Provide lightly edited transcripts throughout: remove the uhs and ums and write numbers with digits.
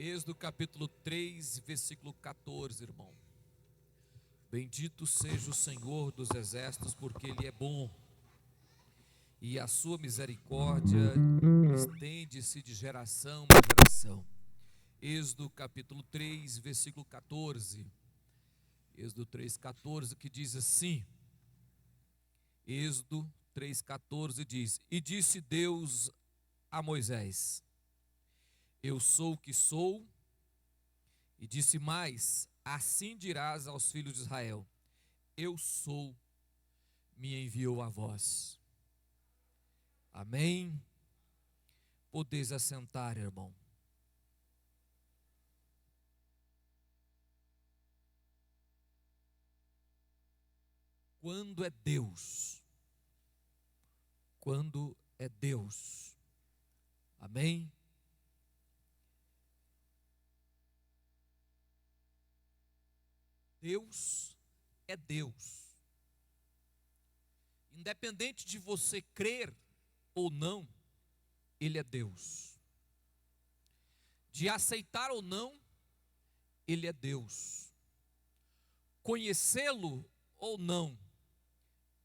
Êxodo capítulo 3, versículo 14, irmão. Bendito seja o Senhor dos exércitos, porque Ele é bom, e a sua misericórdia estende-se de geração em geração. Êxodo capítulo 3, versículo 14. Êxodo 3, 14, que diz assim. Êxodo 3, 14 diz: E disse Deus a Moisés: Eu sou o que sou. E disse mais: Assim dirás aos filhos de Israel: Eu sou, me enviou a vós. Amém? Podeis assentar, irmão. Quando é Deus? Quando é Deus? Amém? Deus é Deus. Independente de você crer ou não, Ele é Deus. De aceitar ou não, Ele é Deus. Conhecê-lo ou não,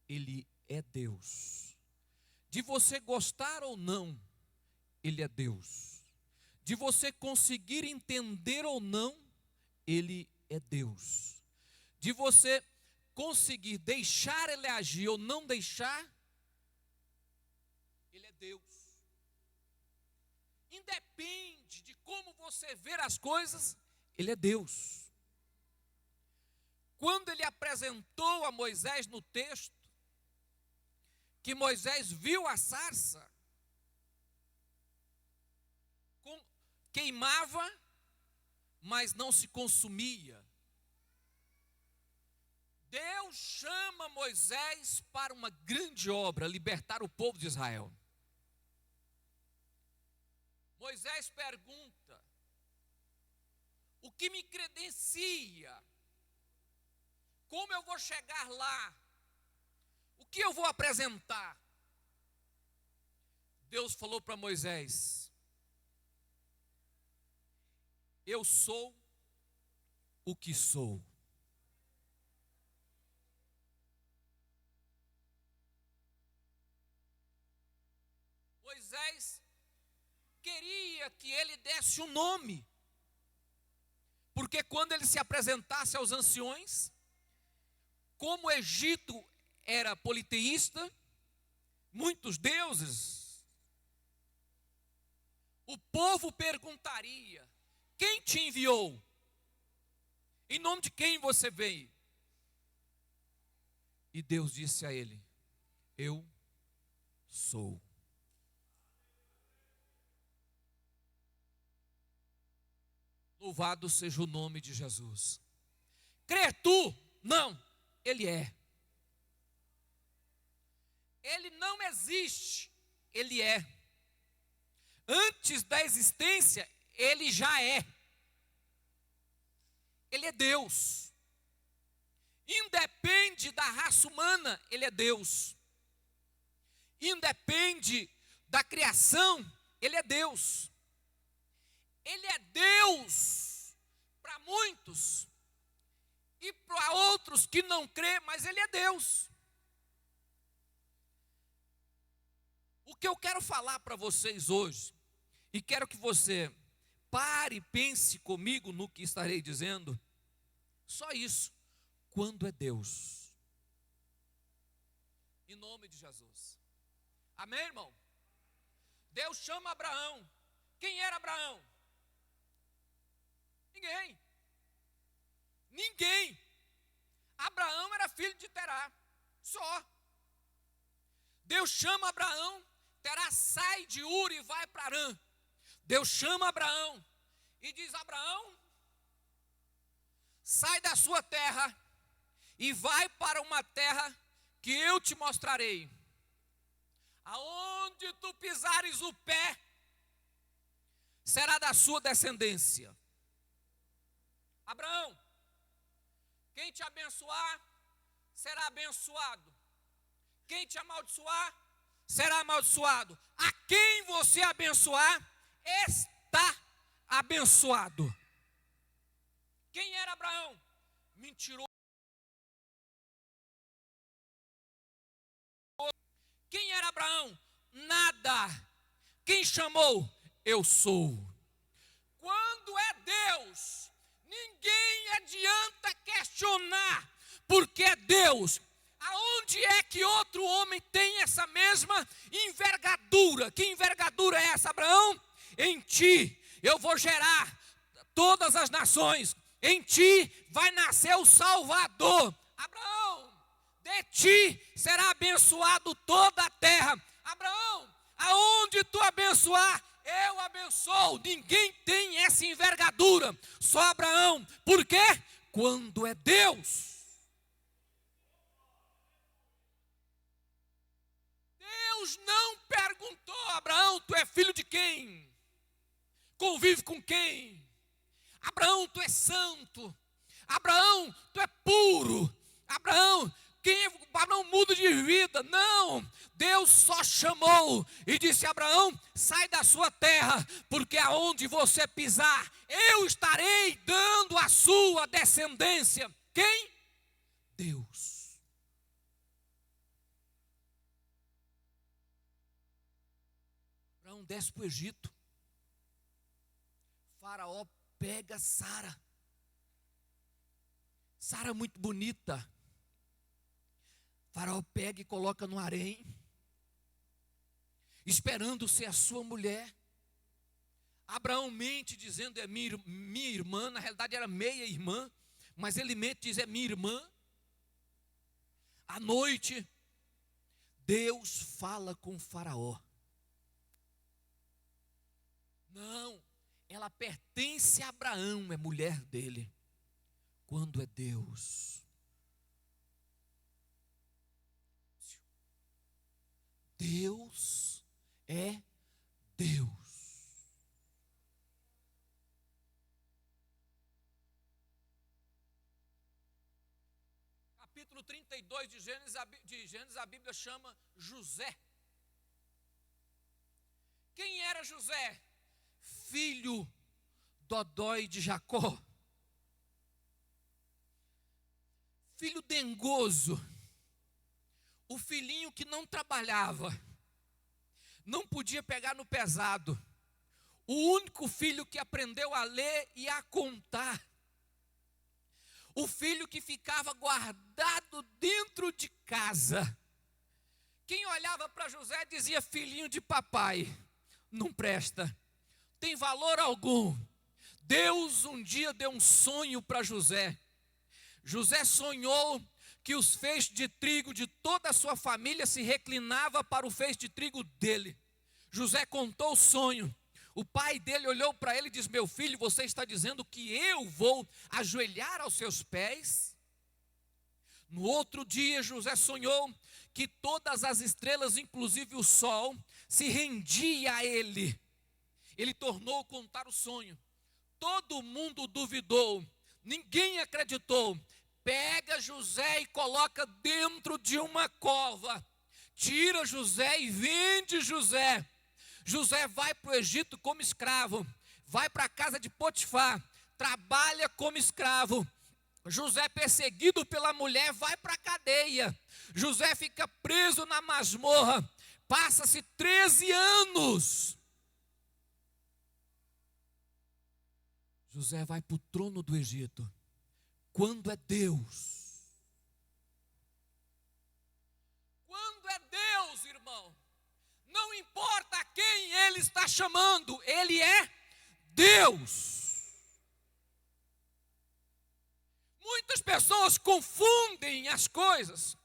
Ele é Deus. De você gostar ou não, Ele é Deus. De você conseguir entender ou não, Ele é Deus. De você conseguir deixar Ele agir ou não deixar, Ele é Deus. Independe de como você ver as coisas, Ele é Deus. Quando Ele apresentou a Moisés no texto, que Moisés viu a sarça, queimava, mas não se consumia. Deus chama Moisés para uma grande obra, libertar o povo de Israel. Moisés pergunta: o que me credencia? Como eu vou chegar lá? O que eu vou apresentar? Deus falou para Moisés: eu sou o que sou. Moisés queria que ele desse um nome, porque quando ele se apresentasse aos anciões, como o Egito era politeísta, muitos deuses, o povo perguntaria: quem te enviou? Em nome de quem você veio? E Deus disse a ele: eu sou. Louvado seja o nome de Jesus. Crê tu? Não, Ele é. Ele não existe, Ele é. Antes da existência, Ele já é. Ele é Deus. Independe da raça humana, Ele é Deus. Independe da criação, Ele é Deus. Ele é Deus para muitos e para outros que não crê, mas Ele é Deus. O que eu quero falar para vocês hoje, e quero que você pare e pense comigo no que estarei dizendo, só isso: quando é Deus? Em nome de Jesus. Amém, irmão? Deus chama Abraão. Quem era Abraão? Ninguém. Ninguém. Abraão era filho de Terá, só. Deus chama Abraão, Terá sai de Ur e vai para Arã. Deus chama Abraão e diz: Abraão, sai da sua terra e vai para uma terra que eu te mostrarei. Aonde tu pisares o pé, será da sua descendência. Abraão, quem te abençoar, será abençoado. Quem te amaldiçoar, será amaldiçoado. A quem você abençoar, está abençoado. Quem era Abraão? Mentiroso. Quem era Abraão? Nada. Quem chamou? Eu sou. Quando é Deus, ninguém adianta questionar, porque é Deus. Aonde é que outro homem tem essa mesma envergadura? Que envergadura é essa, Abraão? Em ti eu vou gerar todas as nações, em ti vai nascer o Salvador. Abraão, de ti será abençoado toda a terra. Abraão, aonde tu abençoar, eu abençoo. Ninguém tem essa envergadura, só Abraão. Por quê? Quando é Deus. Deus não perguntou: Abraão, tu é filho de quem? Convive com quem? Abraão, tu é santo. Abraão, tu é puro. Abraão, Abraão muda de vida. Não, Deus só chamou e disse: Abraão, sai da sua terra, porque aonde você pisar, eu estarei dando a sua descendência. Quem? Deus. Abraão desce para o Egito. Faraó pega Sara. Sara muito bonita. Faraó pega e coloca no harém, esperando ser a sua mulher. Abraão mente dizendo: é minha irmã. Na realidade era meia irmã, mas ele mente e diz: é minha irmã. À noite, Deus fala com Faraó. Não, ela pertence a Abraão, é mulher dele. Quando é Deus, Deus é Deus. Capítulo 32 de Gênesis, a Bíblia chama José. Quem era José? Filho dodói de Jacó. Filho dengoso. O filhinho que não trabalhava, não podia pegar no pesado. O único filho que aprendeu a ler e a contar. O filho que ficava guardado dentro de casa. Quem olhava para José dizia: filhinho de papai, não presta, tem valor algum. Deus um dia deu um sonho para José. José sonhou que os feixes de trigo de toda a sua família se reclinava para o feixe de trigo dele. José contou o sonho. O pai dele olhou para ele e disse: meu filho, você está dizendo que eu vou ajoelhar aos seus pés? No outro dia, José sonhou que todas as estrelas, inclusive o sol, se rendia a ele. Ele tornou a contar o sonho. Todo mundo duvidou, ninguém acreditou. Pega José e coloca dentro de uma cova. Tira José e vende José. José vai para o Egito como escravo, vai para a casa de Potifar, trabalha como escravo. José, perseguido pela mulher, vai para a cadeia. José fica preso na masmorra. Passa-se 13 anos. José vai para o trono do Egito. Quando é Deus? Quando é Deus, irmão, não importa a quem ele está chamando, ele é Deus. Muitas pessoas confundem as coisas,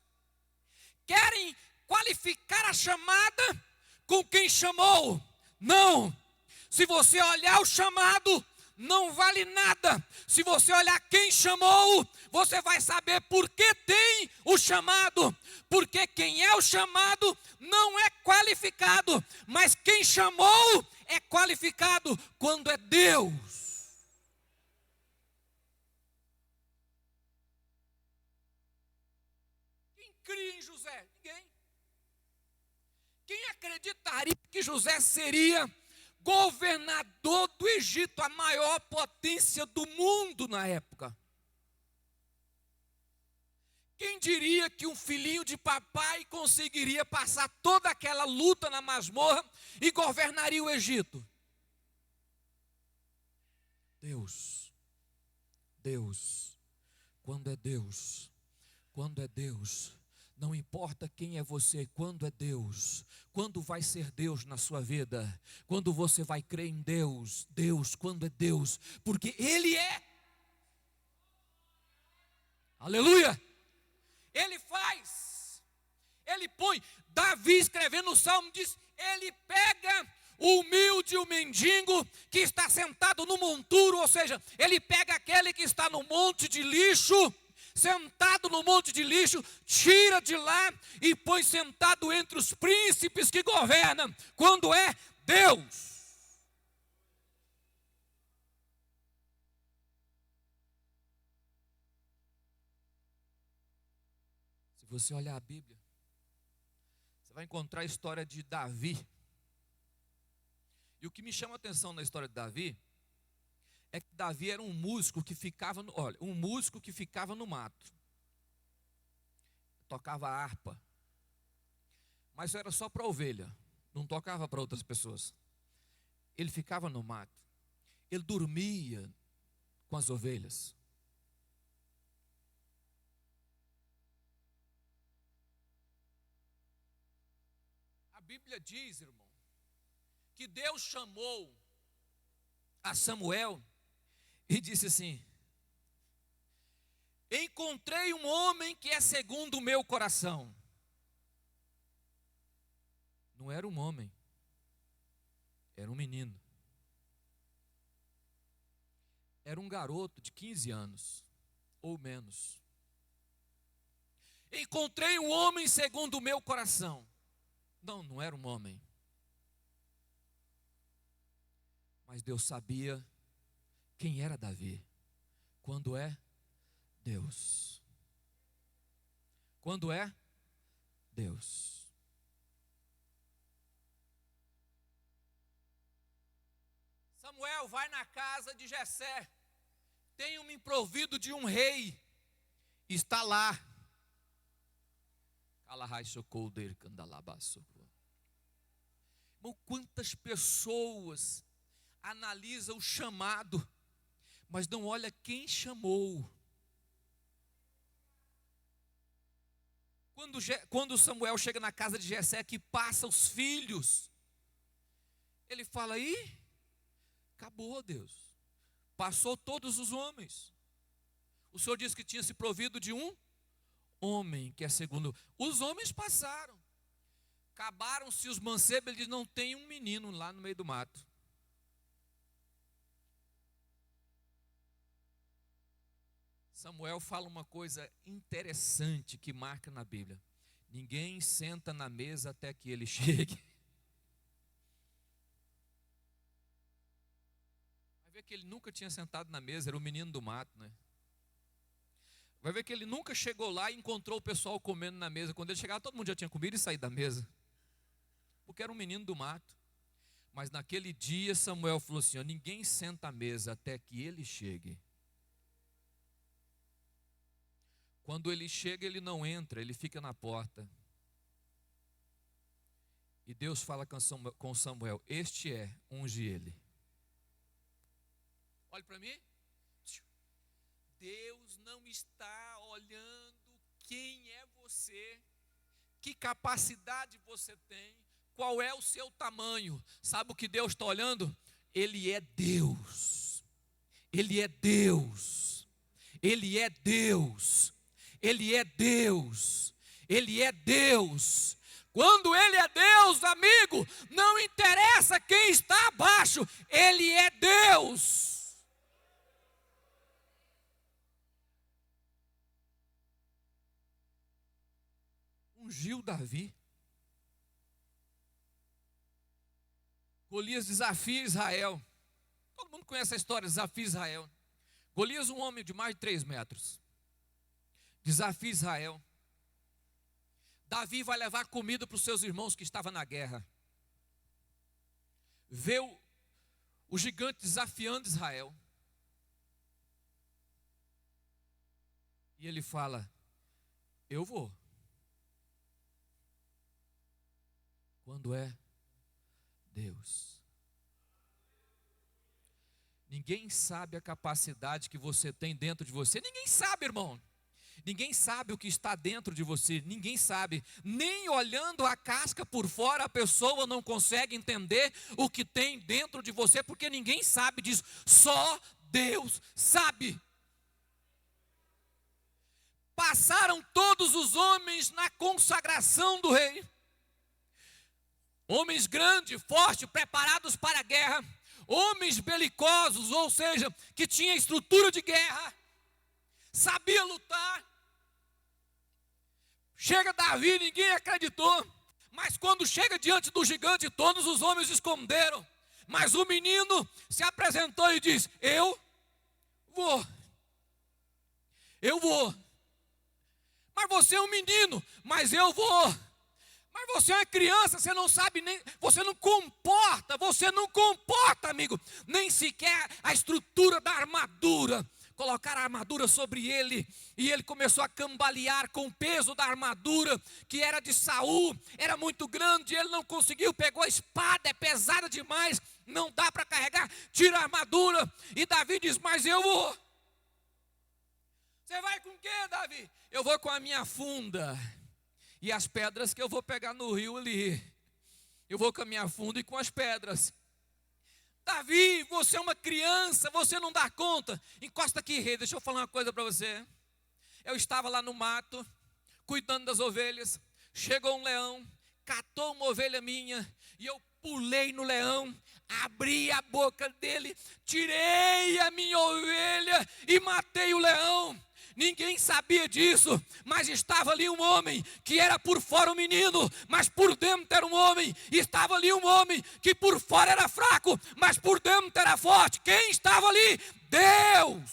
querem qualificar a chamada com quem chamou. Não, se você olhar o chamado, não vale nada. Se você olhar quem chamou, você vai saber por que tem o chamado. Porque quem é o chamado não é qualificado, mas quem chamou é qualificado quando é Deus. Quem cria em José? Ninguém. Quem acreditaria que José seria governador do Egito, a maior potência do mundo na época. Quem diria que um filhinho de papai conseguiria passar toda aquela luta na masmorra e governaria o Egito? Deus, quando é Deus, não importa quem é você, quando é Deus, quando vai ser Deus na sua vida, quando você vai crer em Deus, quando é Deus, porque Ele é. Aleluia! Ele faz, Ele põe. Davi escrevendo o Salmo diz, Ele pega o humilde, o mendigo que está sentado no monturo, ou seja, Ele pega aquele que está no monte de lixo, sentado no monte de lixo, tira de lá e põe sentado entre os príncipes que governam, quando é Deus. Se você olhar a Bíblia, você vai encontrar a história de Davi. E o que me chama a atenção na história de Davi é que Davi era um músico que ficava no mato. Tocava harpa. Mas isso era só para ovelha, não tocava para outras pessoas. Ele ficava no mato. Ele dormia com as ovelhas. A Bíblia diz, irmão, que Deus chamou a Samuel e disse assim: encontrei um homem que é segundo o meu coração. Não era um homem, era um menino. Era um garoto de 15 anos, ou menos. Encontrei um homem segundo o meu coração. Não era um homem. Mas Deus sabia quem era Davi. Quando é Deus. Quando é Deus. Samuel vai na casa de Jessé. Tenho-me provido de um rei. Está lá. Irmão, quantas pessoas analisam o chamado, mas não olha quem chamou. Quando Samuel chega na casa de Jessé, que passa os filhos, ele fala, aí, acabou, Deus, passou todos os homens. O Senhor disse que tinha se provido de um homem, que é segundo. Os homens passaram, acabaram-se os mancebos. Ele diz, não tem um menino lá no meio do mato. Samuel fala uma coisa interessante que marca na Bíblia: ninguém senta na mesa até que ele chegue. Vai ver que ele nunca tinha sentado na mesa, era o menino do mato, né? Vai ver que ele nunca chegou lá e encontrou o pessoal comendo na mesa. Quando ele chegava, todo mundo já tinha comido e saído da mesa, porque era um menino do mato. Mas naquele dia Samuel falou assim, ó, ninguém senta à mesa até que ele chegue. Quando ele chega, ele não entra, ele fica na porta. E Deus fala com Samuel, este é, unge ele. Olhe para mim. Deus não está olhando quem é você, que capacidade você tem, qual é o seu tamanho. Sabe o que Deus está olhando? Ele é Deus. Ele é Deus. Ele é Deus. Ele é Deus. Ele é Deus. Quando Ele é Deus, amigo, não interessa quem está abaixo, Ele é Deus. Ungiu Davi. Golias desafia Israel. Todo mundo conhece a história, desafia Israel. Golias, um homem de mais de 3 metros. Desafia Israel. Davi vai levar comida para os seus irmãos que estavam na guerra. Vê o gigante desafiando Israel. E ele fala: eu vou. Quando é Deus. Ninguém sabe a capacidade que você tem dentro de você. Ninguém sabe, irmão. Ninguém sabe o que está dentro de você. Ninguém sabe. Nem olhando a casca por fora, a pessoa não consegue entender o que tem dentro de você, porque ninguém sabe disso. Só Deus sabe. Passaram todos os homens na consagração do rei. Homens grandes, fortes, preparados para a guerra. Homens belicosos, ou seja, que tinha estrutura de guerra, sabia lutar. Chega Davi, ninguém acreditou, mas quando chega diante do gigante, todos os homens esconderam. Mas o menino se apresentou e diz: eu vou. Mas você é um menino, mas eu vou. Mas você é uma criança, você não sabe nem, você não comporta, amigo, nem sequer a estrutura da armadura. Colocaram a armadura sobre ele, e ele começou a cambalear com o peso da armadura, que era de Saul, era muito grande, ele não conseguiu, pegou a espada, é pesada demais, não dá para carregar, tira a armadura, e Davi diz: mas eu vou. Você vai com o quê, Davi? Eu vou com a minha funda. E as pedras que eu vou pegar no rio ali. Eu vou com a minha funda e com as pedras. Davi, você é uma criança, você não dá conta. Encosta aqui, rei, deixa eu falar uma coisa para você. Eu estava lá no mato, cuidando das ovelhas. Chegou um leão, catou uma ovelha minha, e eu pulei no leão, abri a boca dele, tirei a minha ovelha e matei o leão. Ninguém sabia disso, mas estava ali um homem que era por fora um menino, mas por dentro era um homem. E estava ali um homem que por fora era fraco, mas por dentro era forte. Quem estava ali? Deus.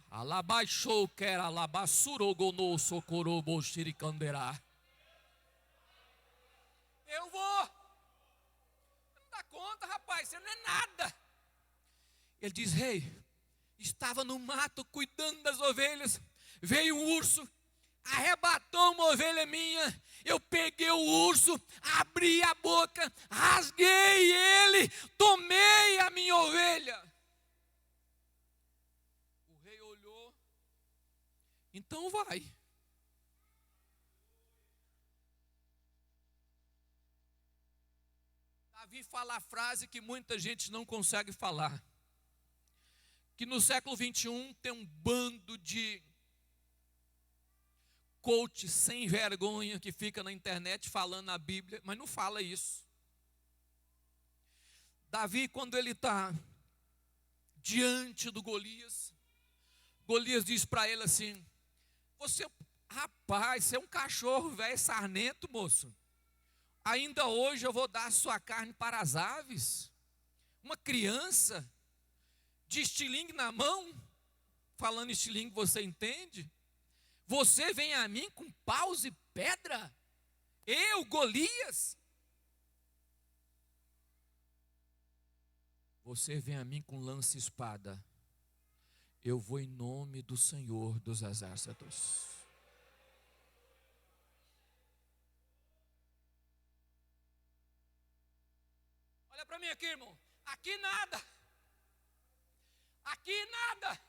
Alabaixou que era alabassurogonou socorobo xiricanderá. Eu vou. Não dá conta, rapaz, você não é nada. Ele diz: rei, estava no mato cuidando das ovelhas, veio um urso, arrebatou uma ovelha minha, eu peguei o urso, abri a boca, rasguei ele, tomei a minha ovelha. O rei olhou: então vai. Davi fala a frase que muita gente não consegue falar. Que no século 21 tem um bando de coach sem vergonha que fica na internet falando a Bíblia, mas não fala isso. Davi, quando ele está diante do Golias, Golias diz para ele assim: rapaz, você é um cachorro velho sarnento, moço. Ainda hoje eu vou dar a sua carne para as aves. Uma criança de estilingue na mão, falando estilingue, você entende? Você vem a mim com paus e pedra? Eu, Golias? Você vem a mim com lança e espada. Eu vou em nome do Senhor dos Exércitos. Olha para mim aqui, irmão. Aqui nada. Aqui nada.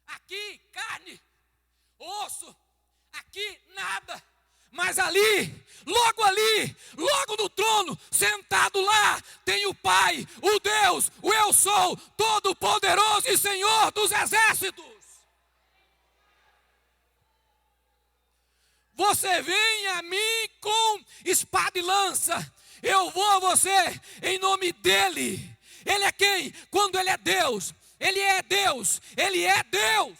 Aqui carne, osso. Aqui nada. Mas ali, logo no trono, sentado lá, tem o Pai, o Deus, o Eu Sou, Todo-Poderoso e Senhor dos Exércitos. Você vem a mim com espada e lança. Eu vou a você em nome dEle. Ele é quem? Quando Ele é Deus. Ele é Deus. Ele é Deus.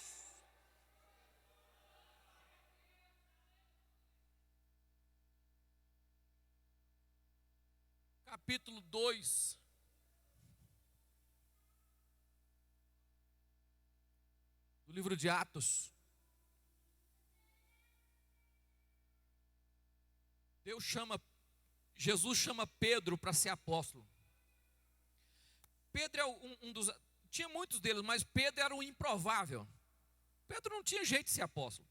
Capítulo 2. Do livro de Atos. Deus chama Jesus chama Pedro para ser apóstolo. Pedro é um dos... Tinha muitos deles, mas Pedro era o improvável. Pedro não tinha jeito de ser apóstolo.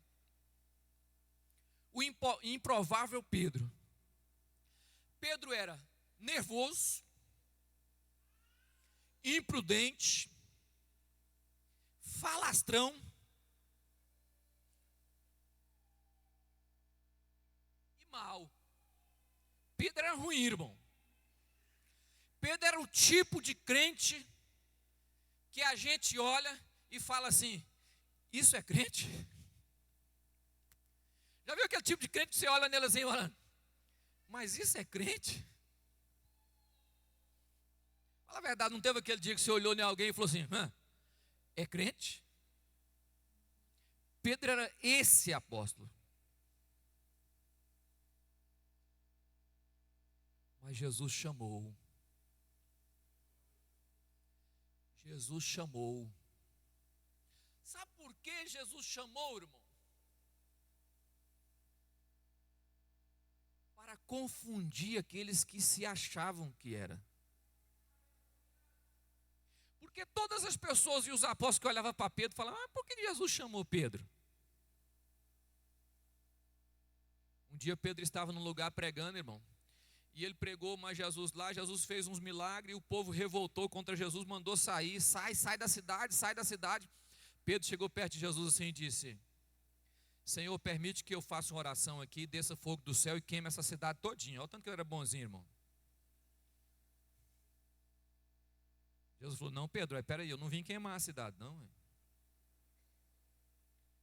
O improvável Pedro. Pedro era nervoso, imprudente, falastrão e mau. Pedro era ruim, irmão. Pedro era o tipo de crente que a gente olha e fala assim: isso é crente? Já viu aquele tipo de crente que você olha nele assim, falando, mas isso é crente? Fala a verdade, não teve aquele dia que você olhou em alguém e falou assim, é crente? Pedro era esse apóstolo. Mas Jesus chamou. Jesus chamou. Sabe por que Jesus chamou, irmão? Para confundir aqueles que se achavam que era. Porque todas as pessoas e os apóstolos que olhavam para Pedro falavam, por que Jesus chamou Pedro? Um dia Pedro estava num lugar pregando, irmão. E ele pregou, mas Jesus lá, Jesus fez uns milagres, e o povo revoltou contra Jesus, mandou sair, sai da cidade, sai da cidade. Pedro chegou perto de Jesus assim e disse, Senhor, permite que eu faça uma oração aqui, desça fogo do céu e queime essa cidade todinha. Olha o tanto que ele era bonzinho, irmão. Jesus falou, não, Pedro, espera aí, eu não vim queimar a cidade, não.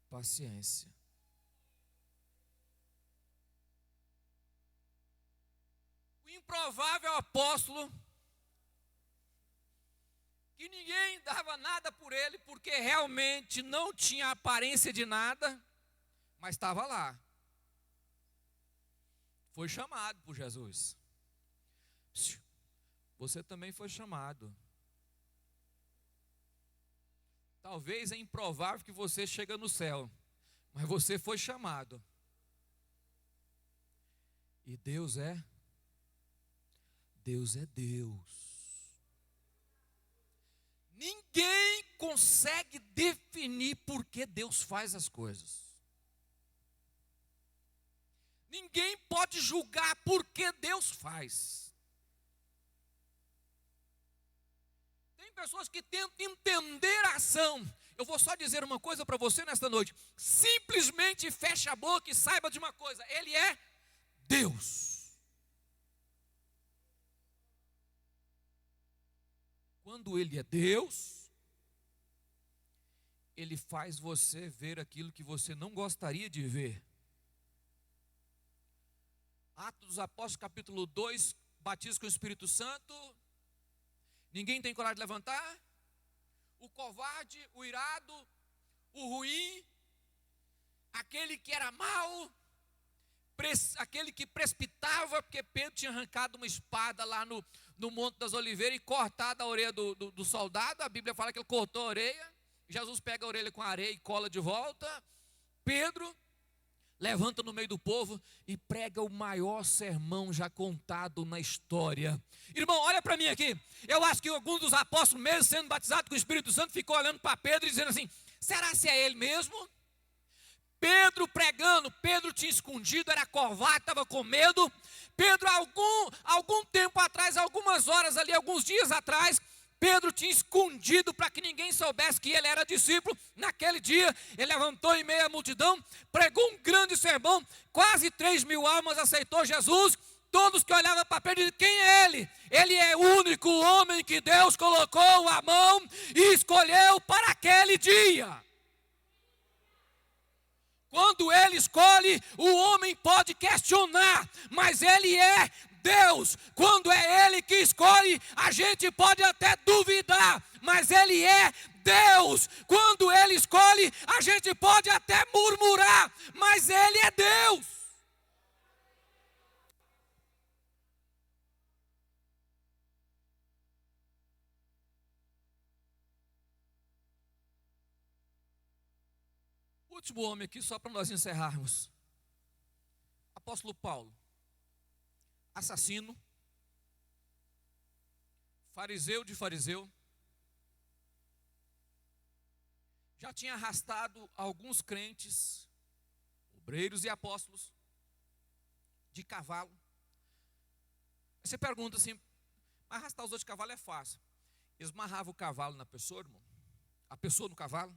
Paciência. O improvável apóstolo, que ninguém dava nada por ele, porque realmente não tinha aparência de nada, mas estava lá. Foi chamado por Jesus. Você também foi chamado. Talvez é improvável que você chegue no céu, mas você foi chamado. E Deus é Deus. Ninguém consegue definir por que Deus faz as coisas. Ninguém pode julgar por que Deus faz. Tem pessoas que tentam entender a ação. Eu vou só dizer uma coisa para você nesta noite. Simplesmente feche a boca e saiba de uma coisa. Ele é Deus. Quando Ele é Deus, Ele faz você ver aquilo que você não gostaria de ver. Atos dos Apóstolos, capítulo 2, batismo com o Espírito Santo. Ninguém tem coragem de levantar. O covarde, o irado, o ruim, aquele que era mau, aquele que precipitava, porque Pedro tinha arrancado uma espada lá no Monte das Oliveiras e cortado a orelha do soldado. A Bíblia fala que ele cortou a orelha. Jesus pega a orelha com a areia e cola de volta. Pedro levanta no meio do povo e prega o maior sermão já contado na história. Irmão, olha para mim aqui. Eu acho que algum dos apóstolos, mesmo sendo batizado com o Espírito Santo, ficou olhando para Pedro e dizendo assim, será se é ele mesmo? Pedro pregando, Pedro tinha escondido, era covarde, estava com medo. Pedro, algum tempo atrás, algumas horas ali, alguns dias atrás, Pedro tinha escondido para que ninguém soubesse que ele era discípulo. Naquele dia, ele levantou em meio à multidão, pregou um grande sermão, quase 3.000 almas aceitou Jesus. Todos que olhavam para Pedro diziam, quem é ele? Ele é o único homem que Deus colocou a mão e escolheu para aquele dia. Quando Ele escolhe, o homem pode questionar, mas Ele é Deus. Quando é Ele que escolhe, a gente pode até duvidar, mas Ele é Deus. Quando Ele escolhe, a gente pode até murmurar, mas Ele é Deus. Último homem aqui, só para nós encerrarmos. Apóstolo Paulo. assassino, fariseu de fariseu, já tinha arrastado alguns crentes, obreiros e apóstolos, de cavalo. Você pergunta assim, mas arrastar os outros de cavalo é fácil. Esmarrava o cavalo na pessoa, irmão, a pessoa no cavalo,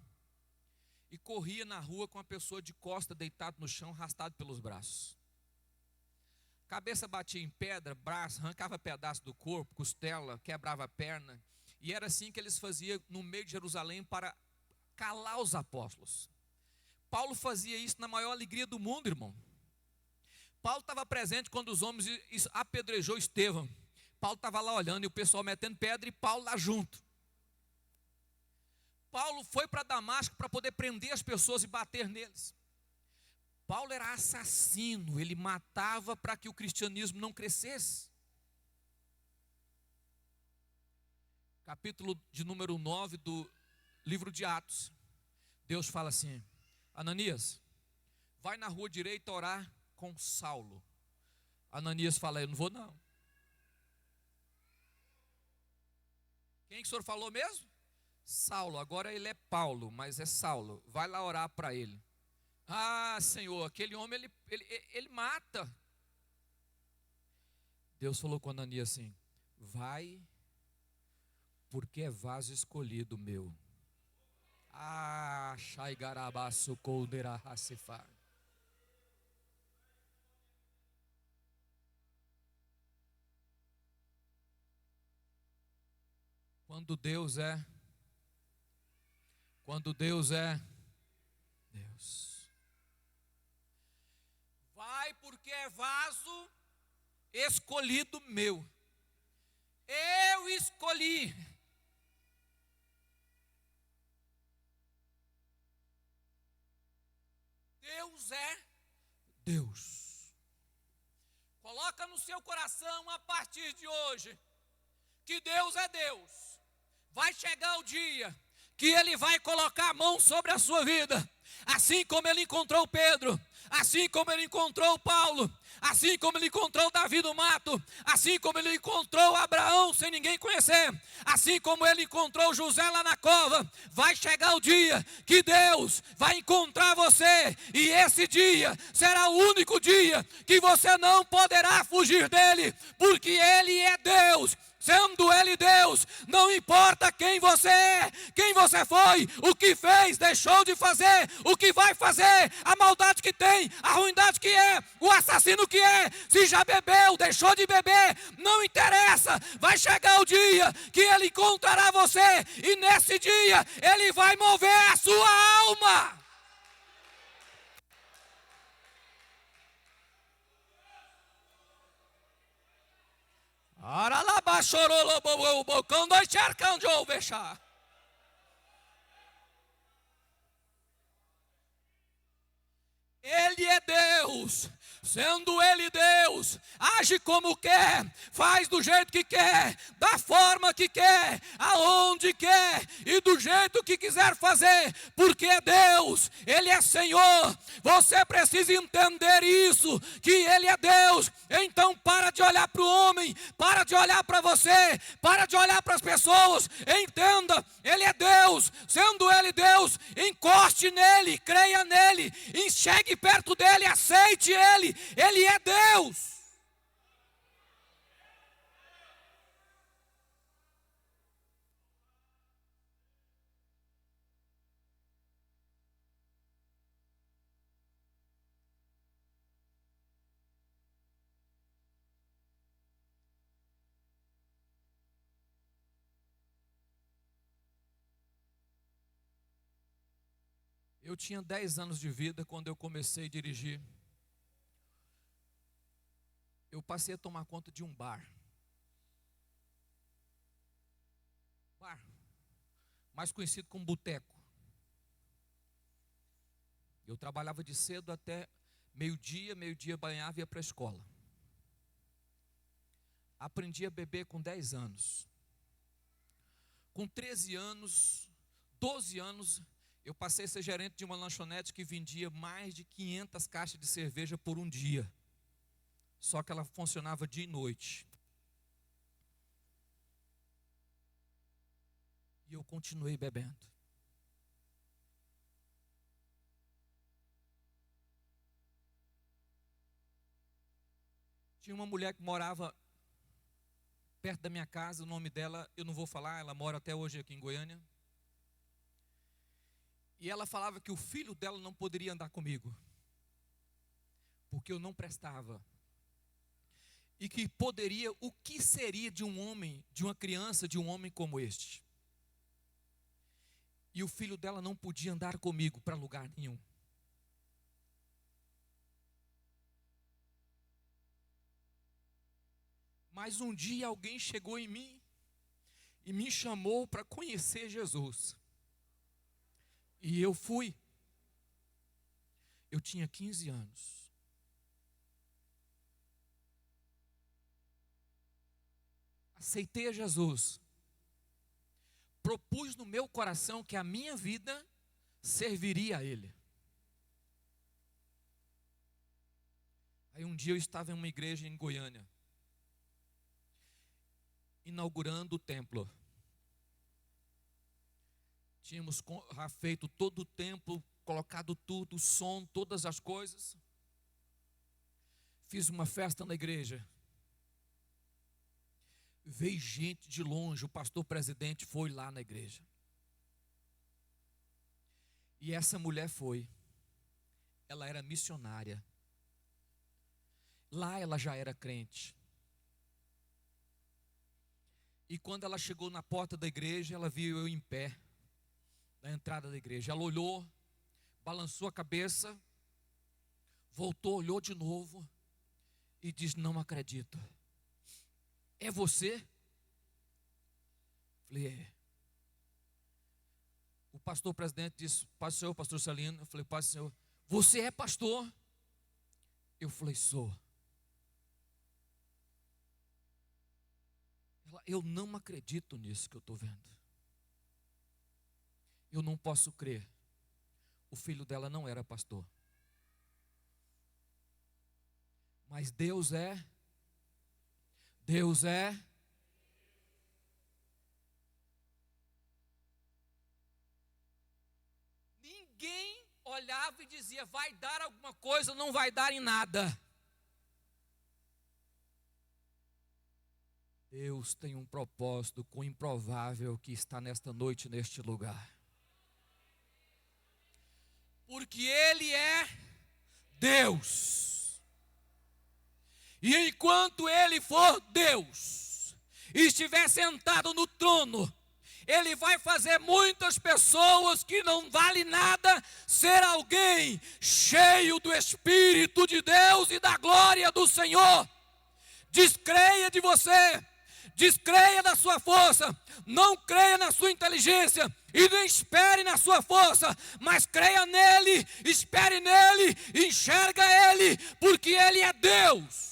e corria na rua com a pessoa de costa, deitado no chão, arrastado pelos braços. Cabeça batia em pedra, braço, arrancava pedaço do corpo, costela, quebrava a perna. E era assim que eles faziam no meio de Jerusalém para calar os apóstolos. Paulo fazia isso na maior alegria do mundo, irmão. Paulo estava presente quando os homens apedrejou Estevão. Paulo estava lá olhando e o pessoal metendo pedra e Paulo lá junto. Paulo foi para Damasco para poder prender as pessoas e bater neles. Paulo era assassino, ele matava para que o cristianismo não crescesse. Capítulo de número 9 do livro de Atos. Deus fala assim: Ananias, vai na rua direita orar com Saulo. Ananias fala: eu não vou não. Quem que o senhor falou mesmo? Saulo, agora ele é Paulo, mas é Saulo. Vai lá orar para ele. Ah, Senhor, aquele homem, ele mata. Deus falou com Ananias assim: vai, porque é vaso escolhido meu. Ah, Shaigarabasu Koldera Hasifar. Quando Deus é Deus. Vai, porque é vaso escolhido meu. Eu escolhi. Deus é Deus. Coloca no seu coração a partir de hoje que Deus é Deus. Vai chegar o dia que Ele vai colocar a mão sobre a sua vida, assim como Ele encontrou Pedro, assim como Ele encontrou Paulo, assim como Ele encontrou Davi no mato, assim como Ele encontrou Abraão sem ninguém conhecer, assim como Ele encontrou José lá na cova. Vai chegar o dia que Deus vai encontrar você, e esse dia será o único dia que você não poderá fugir dele, porque Ele é Deus. Sendo Ele Deus, não importa quem você é, quem você foi, o que fez, deixou de fazer, o que vai fazer, a maldade que tem, a ruindade que é, o assassino que é, se já bebeu, deixou de beber, não interessa. Vai chegar o dia que Ele encontrará você, e nesse dia Ele vai mover a sua alma. Ele é Deus. Sendo Ele Deus, age como quer, faz do jeito que quer, da forma que quer, aonde quer e do jeito que quiser fazer, porque é Deus, Ele é Senhor. Você precisa entender isso, que Ele é Deus. Então para de olhar para o homem, para de olhar para você, para de olhar para as pessoas. Entenda, Ele é Deus. Sendo Ele Deus, encoste nele, creia nele, chegue perto dele, aceite Ele. Ele é Deus. Eu tinha 10 anos de vida quando eu comecei a dirigir. Eu passei a tomar conta de um bar. Bar, mais conhecido como boteco. Eu trabalhava de cedo até meio-dia banhava e ia para a escola. Aprendi a beber com 10 anos. Com 13 anos, 12 anos, eu passei a ser gerente de uma lanchonete que vendia mais de 500 caixas de cerveja por um dia. Só que ela funcionava dia e noite. E eu continuei bebendo. Tinha uma mulher que morava perto da minha casa, o nome dela eu não vou falar, ela mora até hoje aqui em Goiânia. E ela falava que o filho dela não poderia andar comigo, porque eu não prestava. E que poderia, o que seria de um homem, de uma criança, de um homem como este? E o filho dela não podia andar comigo para lugar nenhum. Mas um dia alguém chegou em mim e me chamou para conhecer Jesus. E eu fui. Eu tinha 15 anos. Aceitei a Jesus. Propus no meu coração que a minha vida serviria a Ele. Aí um dia eu estava em uma igreja em Goiânia, inaugurando o templo. Tínhamos feito todo o templo, colocado tudo, o som, todas as coisas. Fiz uma festa na igreja. Veio gente de longe, o pastor presidente foi lá na igreja. E essa mulher foi. Ela era missionária. Lá ela já era crente. E quando ela chegou na porta da igreja, ela viu eu em pé, na entrada da igreja. Ela olhou, balançou a cabeça, voltou, olhou de novo e disse: não acredito. É você? Falei, é. O pastor presidente disse: Paz do Senhor, pastor Celino. Eu falei: Paz do Senhor. Você é pastor? Eu falei: sou. Ela: eu não acredito nisso que eu estou vendo. Eu não posso crer. O filho dela não era pastor. Mas Deus é. Deus é. Ninguém olhava e dizia: vai dar alguma coisa, não vai dar em nada. Deus tem um propósito com o improvável que está nesta noite, neste lugar. Porque Ele é Deus. E enquanto Ele for Deus, e estiver sentado no trono, Ele vai fazer muitas pessoas que não vale nada ser alguém cheio do Espírito de Deus e da glória do Senhor. Descreia de você, descreia da sua força, não creia na sua inteligência e nem espere na sua força, mas creia nele, espere nele, enxerga Ele, porque Ele é Deus.